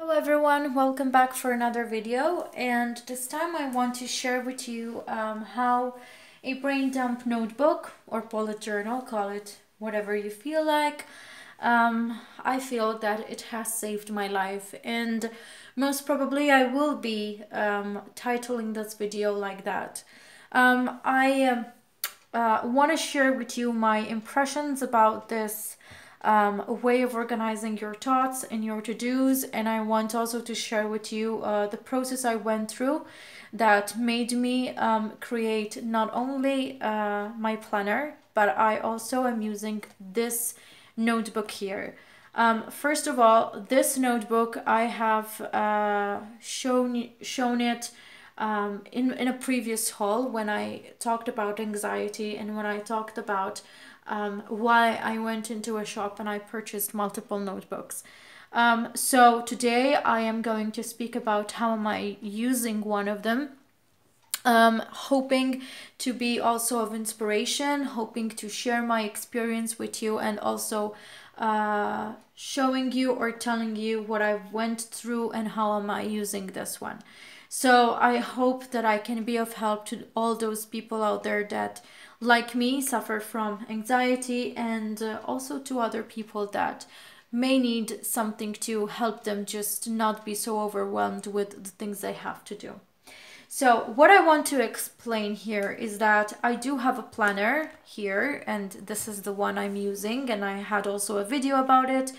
Hello everyone, welcome back for another video, and this time I want to share with you how a brain dump notebook or bullet journal, call it whatever you feel like, I feel that it has saved my life, and most probably I will be titling this video like that. I want to share with you my impressions about this a way of organizing your thoughts and your to-dos, and I want also to share with you the process I went through that made me create not only my planner, but I also am using this notebook here. First of all, this notebook I have shown it in a previous haul when I talked about anxiety and when I talked about why I went into a shop and I purchased multiple notebooks. So today I am going to speak about how am I using one of them, hoping to be also of inspiration, hoping to share my experience with you, and also showing you or telling you what I went through and how am I using this one. So I hope that I can be of help to all those people out there that, like me, suffer from anxiety, and also to other people that may need something to help them just not be so overwhelmed with the things they have to do. So what I want to explain here is that I do have a planner here, and this is the one I'm using, and I had also a video about it.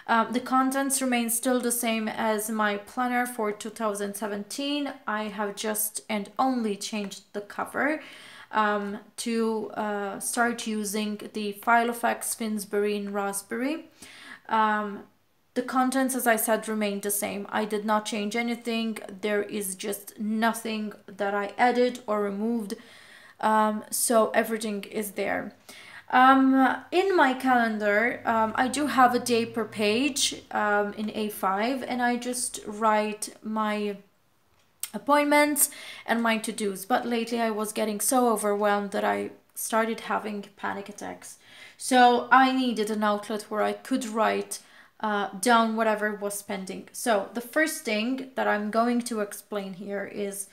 The contents remain still the same as my planner for 2017. I have just and only changed the cover to start using the Filofax Finsbury and Raspberry. The contents, as I said, remain the same. I did not change anything. There is just nothing that I added or removed. So everything is there. In my calendar, I do have a day per page in A5, and I just write my appointments and my to-dos. But lately I was getting so overwhelmed that I started having panic attacks. So I needed an outlet where I could write down whatever was pending. So the first thing that I'm going to explain here is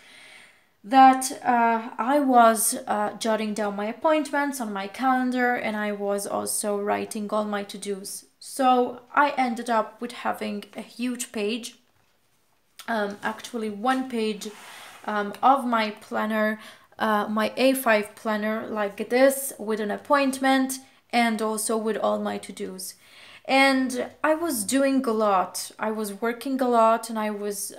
that I was jotting down my appointments on my calendar, and I was also writing all my to-dos. So I ended up with having a huge page, actually one page of my planner, my A5 planner like this, with an appointment and also with all my to-dos. And I was doing a lot. I was working a lot, and I was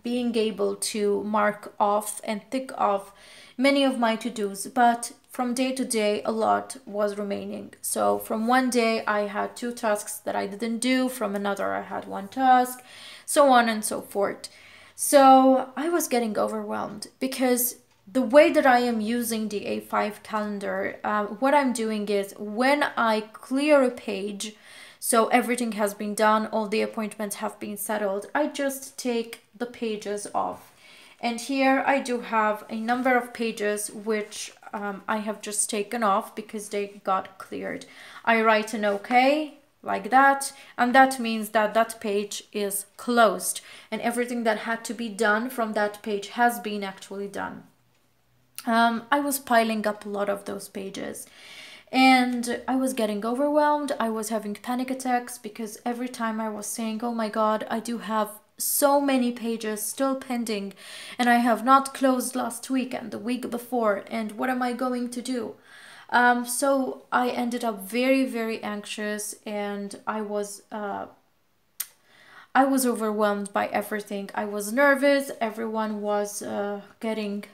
being able to mark off and tick off many of my to-dos, but from day to day a lot was remaining. So from one day I had 2 tasks that I didn't do, from another I had 1 task, so on and so forth. So I was getting overwhelmed because the way that I am using the A5 calendar, what I'm doing is when I clear a page, so everything has been done, all the appointments have been settled, I just take the pages off. And here I do have a number of pages which I have just taken off because they got cleared. I write an OK like that, and that means that that page is closed and everything that had to be done from that page has been actually done. I was piling up a lot of those pages, and I was getting overwhelmed. I was having panic attacks because every time I was saying, oh my God, I do have so many pages still pending, and I have not closed last week and the week before, and what am I going to do? So I ended up very, very anxious, and I was overwhelmed by everything. I was nervous. Everyone was getting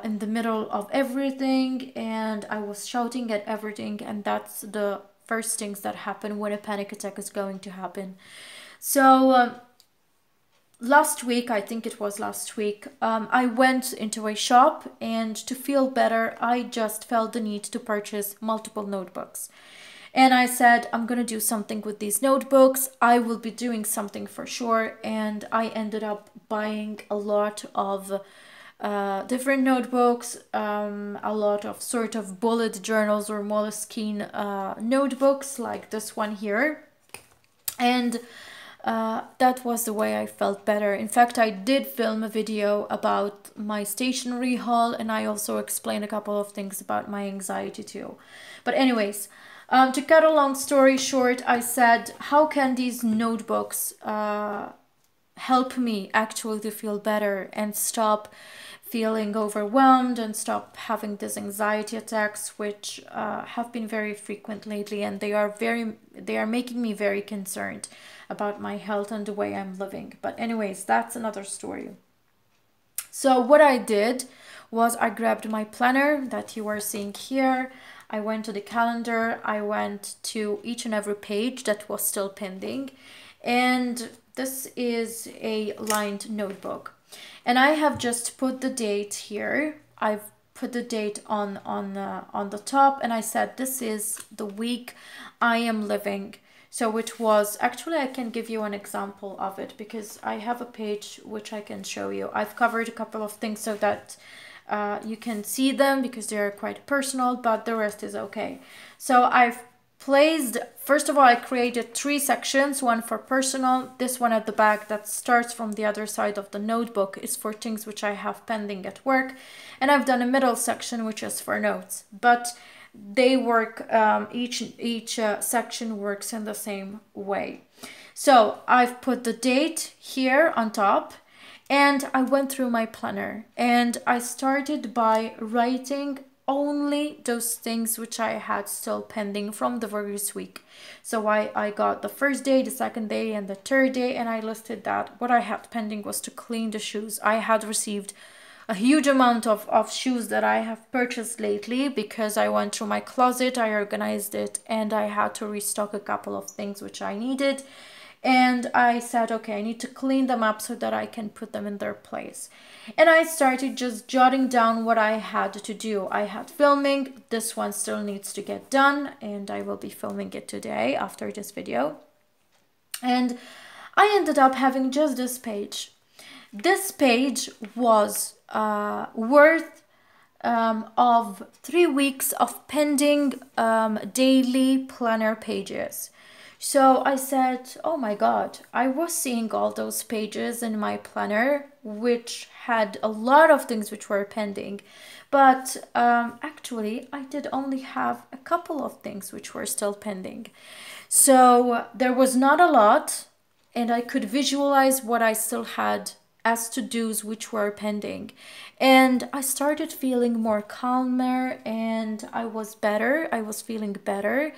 in the middle of everything, and I was shouting at everything, and that's the first things that happen when a panic attack is going to happen. So last week, I think it was last week, I went into a shop, and to feel better I just felt the need to purchase multiple notebooks. And I said, I'm gonna do something with these notebooks. I will be doing something for sure. And I ended up buying a lot of different notebooks, a lot of sort of bullet journals or Moleskine notebooks like this one here. And that was the way I felt better. In fact, I did film a video about my stationery haul, and I also explained a couple of things about my anxiety too. But anyways, to cut a long story short, I said, how can these notebooks help me actually to feel better and stop feeling overwhelmed and stop having these anxiety attacks, which have been very frequent lately, and they are making me very concerned about my health and the way I'm living. But anyways, that's another story. So what I did was I grabbed my planner that you are seeing here. I went to the calendar. I went to each and every page that was still pending, and this is a lined notebook. And I have just put the date here. I've put the date on the top, and I said this is the week I am living. So it was, actually I can give you an example of it because I have a page which I can show you. I've covered a couple of things so that you can see them because they are quite personal, but the rest is okay. So I've placed, first of all, I created 3 sections, one for personal, this one at the back that starts from the other side of the notebook is for things which I have pending at work, and I've done a middle section which is for notes, but they work, each section works in the same way. So I've put the date here on top, and I went through my planner, and I started by writing only those things which I had still pending from the previous week. So I got the first day, the second day, and the third day, and I listed that. What I had pending was to clean the shoes. I had received a huge amount of shoes that I have purchased lately because I went through my closet, I organized it, and I had to restock a couple of things which I needed. And I said, okay, I need to clean them up so that I can put them in their place. And I started just jotting down what I had to do. I had filming. This one still needs to get done, and I will be filming it today after this video. And I ended up having just this page. This page was worth of 3 weeks of pending daily planner pages. So I said, oh my God, I was seeing all those pages in my planner, which had a lot of things which were pending. But actually, I did only have a couple of things which were still pending. So there was not a lot, and I could visualize what I still had as to-dos which were pending. And I started feeling more calmer, and I was better. I was feeling better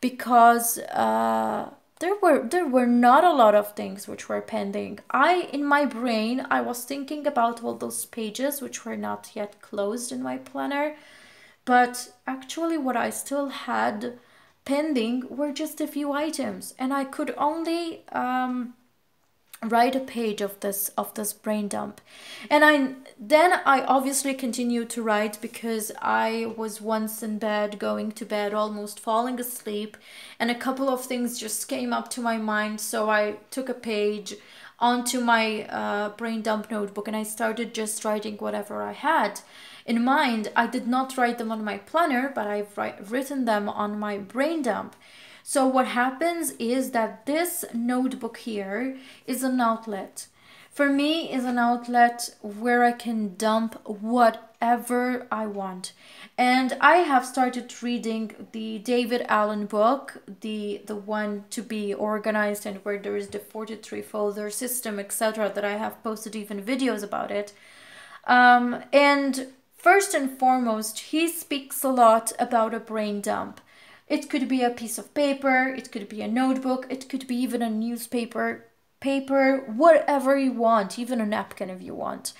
because there were not a lot of things which were pending. In my brain, I was thinking about all those pages which were not yet closed in my planner, but actually what I still had pending were just a few items, and I could only write a page of this brain dump. And I obviously continued to write because I was once in bed, going to bed, almost falling asleep, and a couple of things just came up to my mind. So I took a page onto my brain dump notebook, and I started just writing whatever I had in mind. I did not write them on my planner, but I've written them on my brain dump. So what happens is that this notebook here is an outlet. For me, is an outlet where I can dump whatever I want. And I have started reading the David Allen book, the one to be organized and where there is the 43 folder system, etc. that I have posted even videos about it. And first and foremost, he speaks a lot about a brain dump. It could be a piece of paper, it could be a notebook, it could be even a newspaper, whatever you want, even a napkin if you want.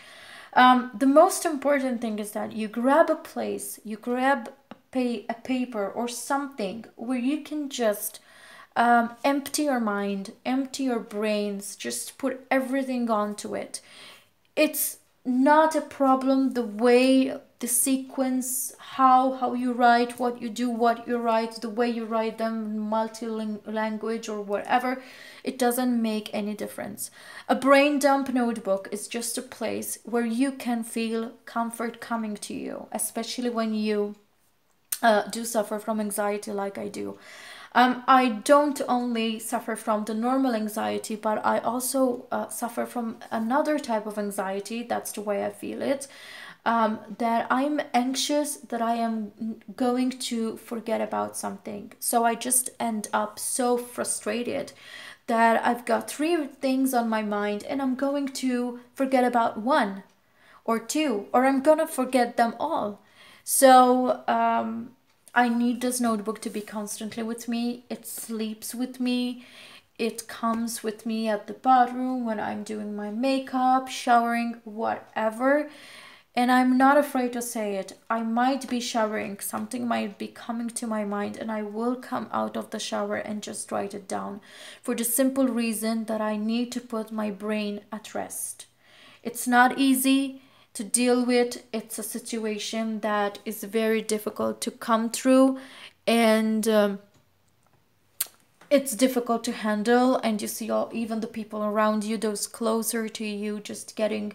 The most important thing is that you grab a place, you grab a paper or something where you can just empty your mind, empty your brains, just put everything onto it. It's not a problem the way, the sequence, how you write, what you do, what you write, the way you write them, multi-language or whatever, it doesn't make any difference. A brain dump notebook is just a place where you can feel comfort coming to you, especially when you do suffer from anxiety like I do. I don't only suffer from the normal anxiety, but I also suffer from another type of anxiety. That's the way I feel it. That I'm anxious that I am going to forget about something. So I just end up so frustrated that I've got 3 things on my mind and I'm going to forget about 1 or 2, or I'm gonna forget them all. So I need this notebook to be constantly with me. It sleeps with me. It comes with me at the bathroom when I'm doing my makeup, showering, whatever. And I'm not afraid to say it. I might be showering, something might be coming to my mind, and I will come out of the shower and just write it down for the simple reason that I need to put my brain at rest. It's not easy to deal with. It's a situation that is very difficult to come through, and it's difficult to handle. And you see even the people around you, those closer to you, just getting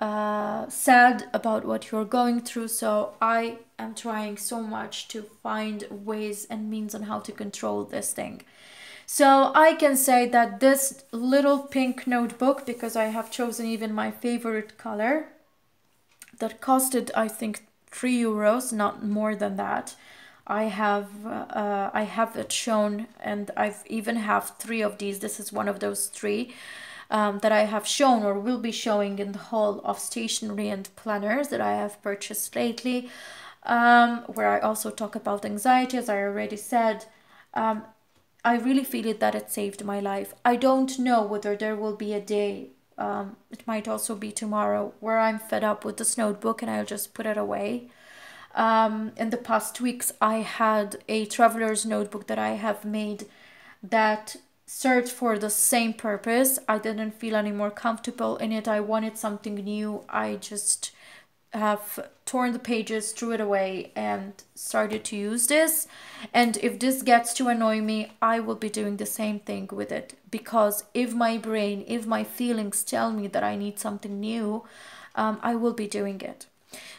sad about what you're going through. So I am trying so much to find ways and means on how to control this thing. So I can say that this little pink notebook, because I have chosen even my favorite color, that costed I think €3, not more than that. I have it shown, and I've even have 3 of these. This is one of those 3 that I have shown or will be showing in the haul of stationery and planners that I have purchased lately, where I also talk about anxiety, as I already said. I really feel it that it saved my life. I don't know whether there will be a day, it might also be tomorrow, where I'm fed up with this notebook and I'll just put it away. In the past weeks, I had a traveler's notebook that I have made that served for the same purpose. I didn't feel any more comfortable in it. I wanted something new. I just have torn the pages, threw it away, and started to use this. And if this gets to annoy me, I will be doing the same thing with it, because if my brain, if my feelings tell me that I need something new, I will be doing it.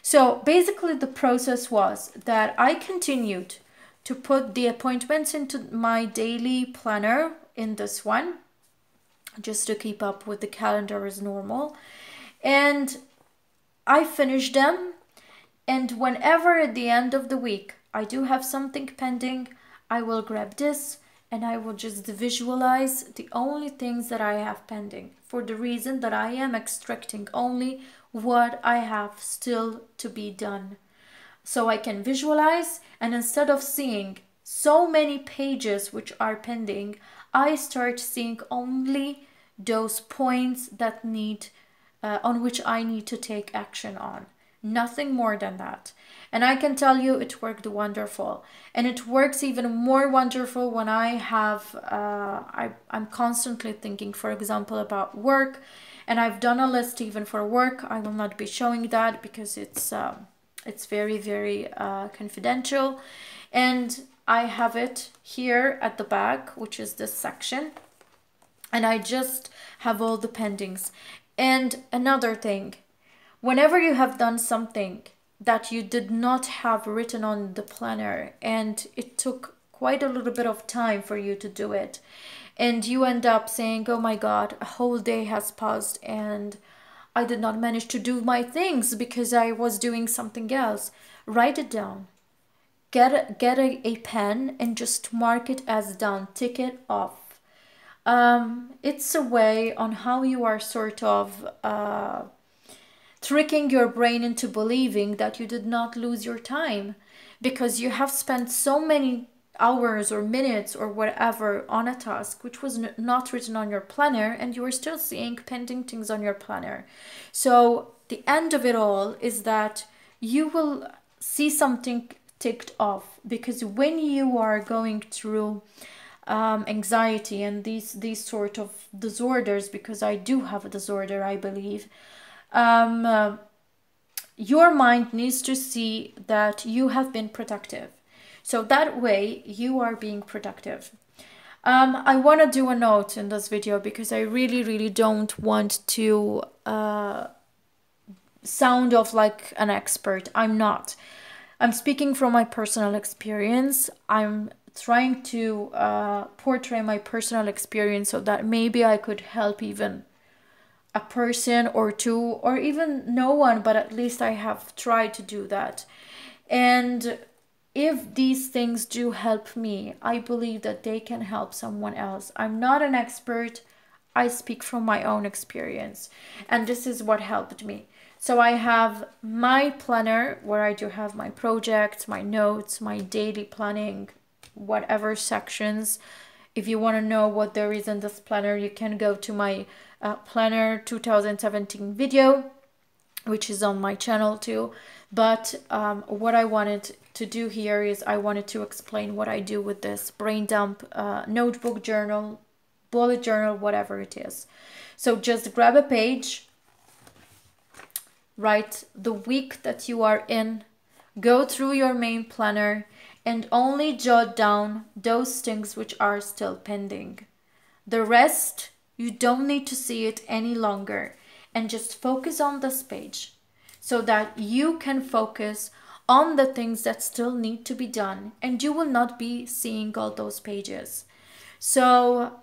So basically the process was that I continued to put the appointments into my daily planner in this one, just to keep up with the calendar as normal. And I finished them, and whenever at the end of the week I do have something pending, I will grab this and I will just visualize the only things that I have pending, for the reason that I am extracting only what I have still to be done. So I can visualize, and instead of seeing so many pages which are pending, I start seeing only those points that need on which I need to take action on. Nothing more than that. And I can tell you it worked wonderful. And it works even more wonderful when I have, I'm constantly thinking, for example, about work. And I've done a list even for work. I will not be showing that because it's very, very confidential. And I have it here at the back, which is this section. And I just have all the pendings. And another thing, whenever you have done something that you did not have written on the planner, and it took quite a little bit of time for you to do it, and you end up saying, oh my God, a whole day has passed and I did not manage to do my things because I was doing something else, write it down. Get a pen and just mark it as done, tick it off. It's a way on how you are sort of tricking your brain into believing that you did not lose your time, because you have spent so many hours or minutes or whatever on a task which was not written on your planner, and you are still seeing pending things on your planner. So the end of it all is that you will see something ticked off, because when you are going through anxiety and these sort of disorders, because I do have a disorder, I believe, your mind needs to see that you have been productive. So that way you are being productive. I want to do a note in this video, because I really don't want to sound off like an expert. I'm not. I'm speaking from my personal experience. I'm trying to portray my personal experience so that maybe I could help even a person or two, or even no one, but at least I have tried to do that. And if these things do help me, I believe that they can help someone else. I'm not an expert. I speak from my own experience, and this is what helped me. So I have my planner where I do have my projects, my notes, my daily planning, whatever sections. If you want to know what there is in this planner, you can go to my planner 2017 video, which is on my channel too. But what I wanted to do here is I wanted to explain what I do with this brain dump notebook, journal, bullet journal, whatever it is. So just grab a page, write the week that you are in, go through your main planner, and only jot down those things which are still pending. The rest, you don't need to see it any longer, and just focus on this page so that you can focus on the things that still need to be done, and you will not be seeing all those pages. So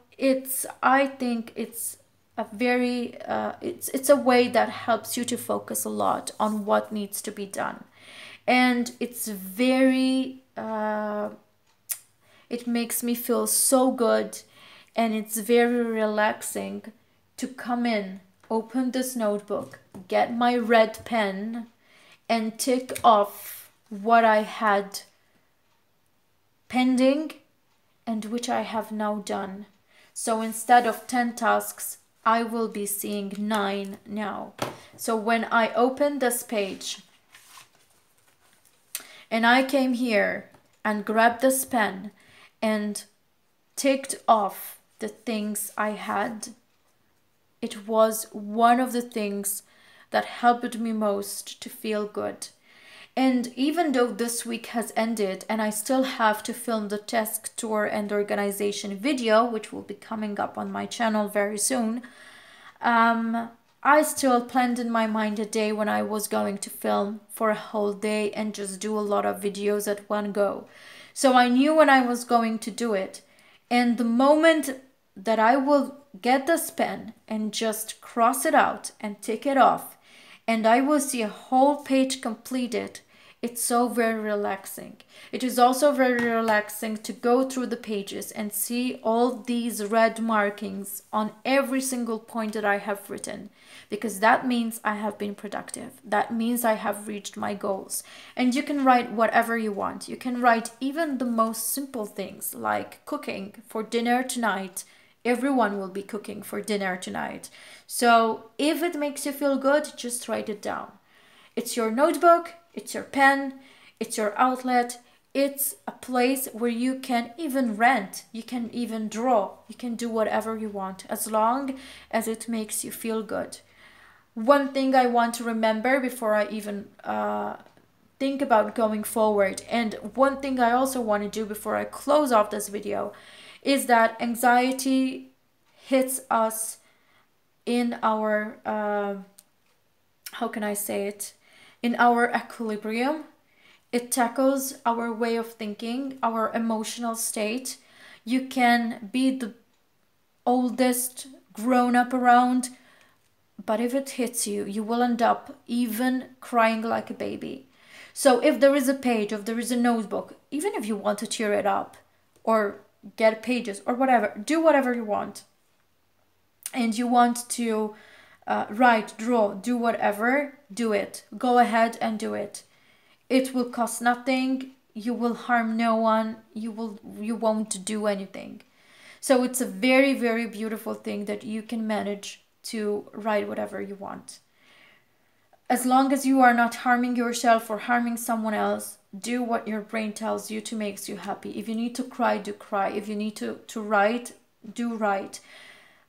I think it's a very it's a way that helps you to focus a lot on what needs to be done, and it's very it makes me feel so good, and it's very relaxing to come in, open this notebook, get my red pen, and tick off what I had pending and which I have now done. So instead of 10 tasks, I will be seeing 9 now. So when I open this page and I came here and grabbed this pen and ticked off the things I had, it was one of the things that helped me most to feel good. And even though this week has ended and I still have to film the task tour and organization video, which will be coming up on my channel very soon, I still planned in my mind a day when I was going to film for a whole day and just do a lot of videos at one go. So I knew when I was going to do it. And the moment that I will get this pen and just cross it out and tick it off, and I will see a whole page completed, it's so very relaxing. It is also very relaxing to go through the pages and see all these red markings on every single point that I have written, because that means I have been productive. That means I have reached my goals. And you can write whatever you want. You can write even the most simple things like cooking for dinner tonight. Everyone will be cooking for dinner tonight. So if it makes you feel good, just write it down. It's your notebook, it's your pen, it's your outlet, it's a place where you can even rant, you can even draw, you can do whatever you want, as long as it makes you feel good. One thing I want to remember before I even think about going forward, and one thing I also want to do before I close off this video, is that anxiety hits us in our, how can I say it? In our equilibrium. It tackles our way of thinking, our emotional state. You can be the oldest grown up around, but if it hits you, you will end up even crying like a baby. So if there is a page, if there is a notebook, even if you want to tear it up or get pages or whatever, do whatever you want, and you want to write, draw, do whatever, do it. Go ahead and do it. It will cost nothing. You will harm no one. You won't do anything. So it's a very, very beautiful thing that you can manage to write whatever you want. As long as you are not harming yourself or harming someone else, do what your brain tells you to make you happy. If you need to cry, do cry. If you need to write, do write.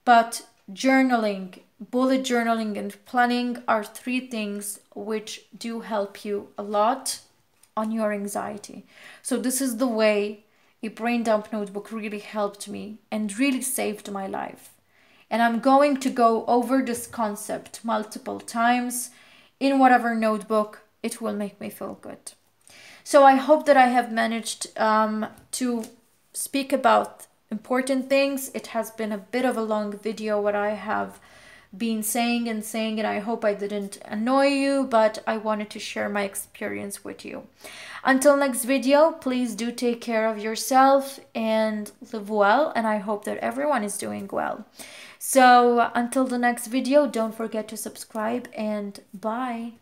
But journaling, bullet journaling, and planning are 3 things which do help you a lot on your anxiety. So this is the way a brain dump notebook really helped me and really saved my life. And I'm going to go over this concept multiple times in whatever notebook. It will make me feel good. So I hope that I have managed to speak about important things. It has been a bit of a long video what I have been saying, and I hope I didn't annoy you, but I wanted to share my experience with you. Until next video, please do take care of yourself and live well, and I hope that everyone is doing well. So until the next video, don't forget to subscribe, and bye.